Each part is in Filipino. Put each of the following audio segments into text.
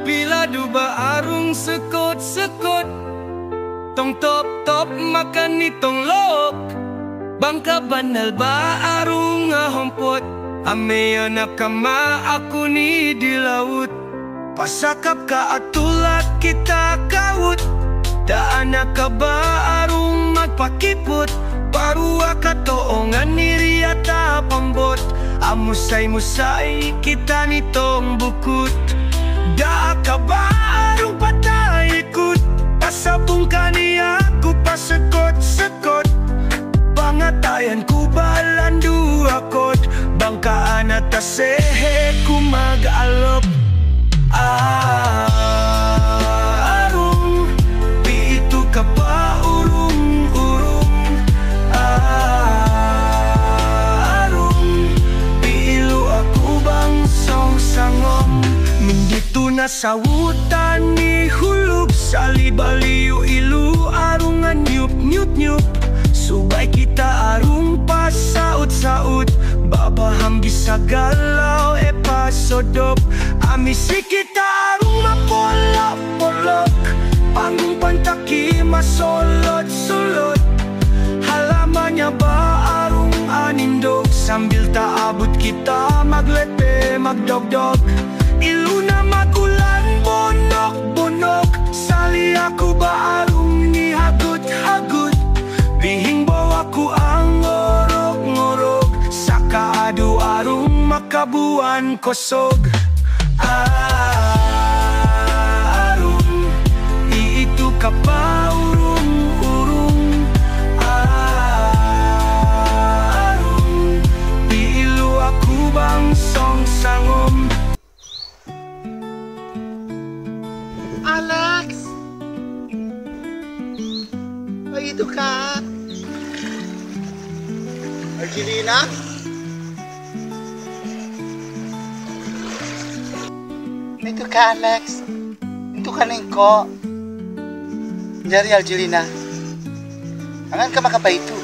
Bila duba arung sekot-sekot, tong top-top makan nitong lok. Bangka banal ba arung ngahompot, ameyo nakama aku ni di laut. Pasakap ka atulat kita kawut, daan ka ba arung magpakipot. Parua katoongan ni riata pambot, amusay-musay kita nitong bukut. Da ka ba arung patayikut, pasabong ka niya ku pasekot-sekot. Pangatayan ku balandu akot, bangkaan at tasehe ku mag-alop. Arung, pitu ka pa urung-urung. Arung, pilu aku bang song-sangom. Mindito na sawutan ni hulub, salibaliu ilu arungan nyup-nyup-nyup. Subay kita arung pasaut-saut, babaham bisa galau pasodop. Amisi kita arung mapolok-polok, panggung pantaki masolot-solot. Halamannya ba arung anindog, sambil taabut kita maglepe magdog-dog. Ilu na magulan bonok-bonok, sali aku ba arung ni hagut-hagut. Bihing bawa ku ang ngorok-ngorok, saka adu arung makabuan kosog. Arung, itu ka pa urung-urung. Arung, pilu aku bang song-sangom. Alex! Dito ka? Angelina? Dito ka, Alex. Dito ka ningko. Jari Angelina. Angan ka makapaitu.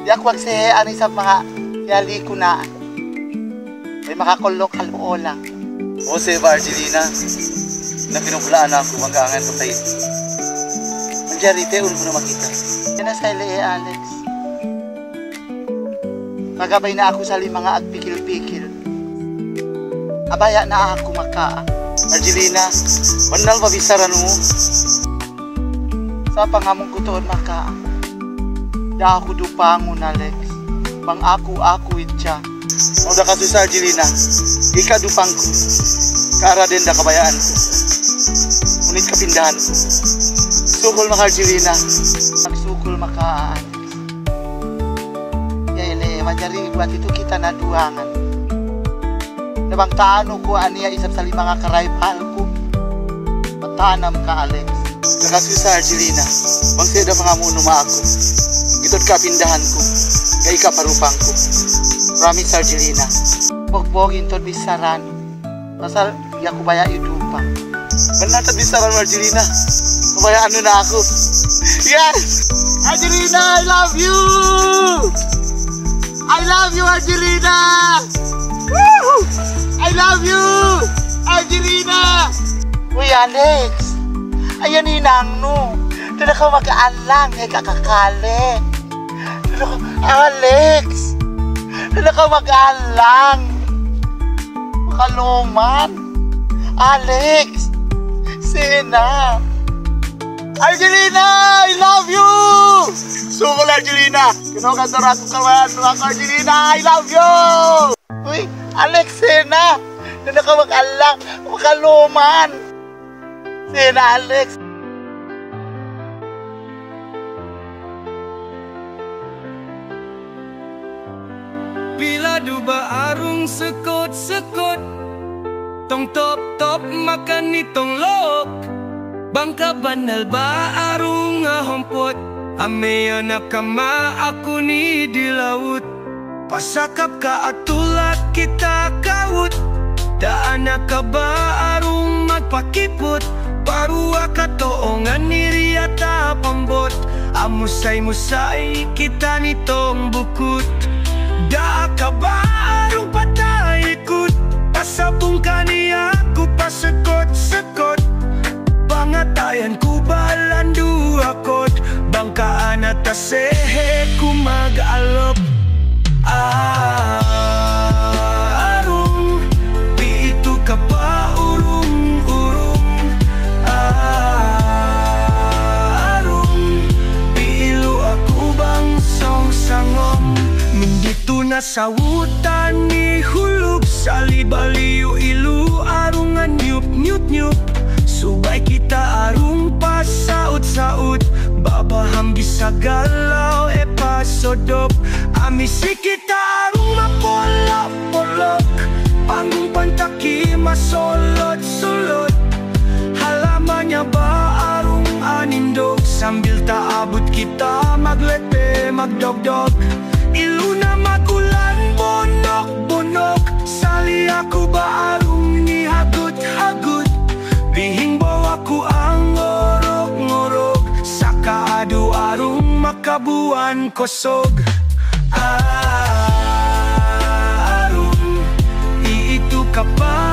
Di ako agsehean sa mga yali ko na. Ay makakulok haluola. O seba Angelina. Na pinukulaan ako mag-aangan kapaitu. Jari te un na makita. Yan na sa Alex. Magabay na ako sa mga agpikil-pikil. Abaya na ako maka. Angelina, manal mabisaran mo. Sa pangamong kutoon maka. Da ako dupangon Alex. Pang ako itya. O da kaso sa Angelina, ika dupang ko. Kara din da kabayaan ko. Unit kapindahan ko. Sukol maka Angelina. Magsukol maka Alex. Yaile, majari buat itu kita naduangan. Nabang taano ko aniya isap sa mga karaipal ko. Matanam ka Alex. Nakasusa Angelina. Bang seda mga muno ma ako. Gitod ka pindahan ko. Kay ka parupang ko. Promise Angelina. Bogbogin tod bisaran. Pasal di ako baya idupang. Benar tod bisaran Angelina. Kabayaan na ako. Yes! Angelina, I love you! I love you, Angelina! Woo! I love you! Angelina! Uy, Alex! Ayan hinang no. Doon ako mag-aalang kay kakakali. Alex! Doon ako mag-aalang. Makaluman. Alex! Sina! Angelina! I love you! Sumul Angelina! Kinukantar ako kawayan mo ako Angelina! I love you! Uy! Alex, Sina! Doon ako mag-alang, makaluman! Sina, Alex! Bila duba arung sekot-sekot, tong top-top makan nitong lok. Bangka banal ba arung ngahompot, ameyo nakama aku ni di laut. Pasakap ka atulat kita kawut, daan ka ba arung magpakipot. Parua katoongan ni riata pambot, amusay-musay kita nitong bukut. Da ka ba arung patayikut, pasabong ka niya ku pasekot-sekot. kasehe ku mag-alop. Arong, pitu ka pa urong-urong. Arong, piilo ako bang song-sangom. Mindito na sa wutan ni hulog, sa libaliw ilu arungan nyup-nyup-nyup. Subay kita arung pasaot-saot, babaham sa galaw e pasodop. Amisi kita arung mapolok-polok, panggung pantaki masolot-solot. Halamannya ba arung anindog, sambil taabot kita maglete magdogdog. Ilu na magulan bonok-bonok, sali ako ba arung ni hagut-hagut. Bihing bawa ku ang ngorok-ngorok, sa kaadu arung makabuan kosog. Arung, iitu ka pa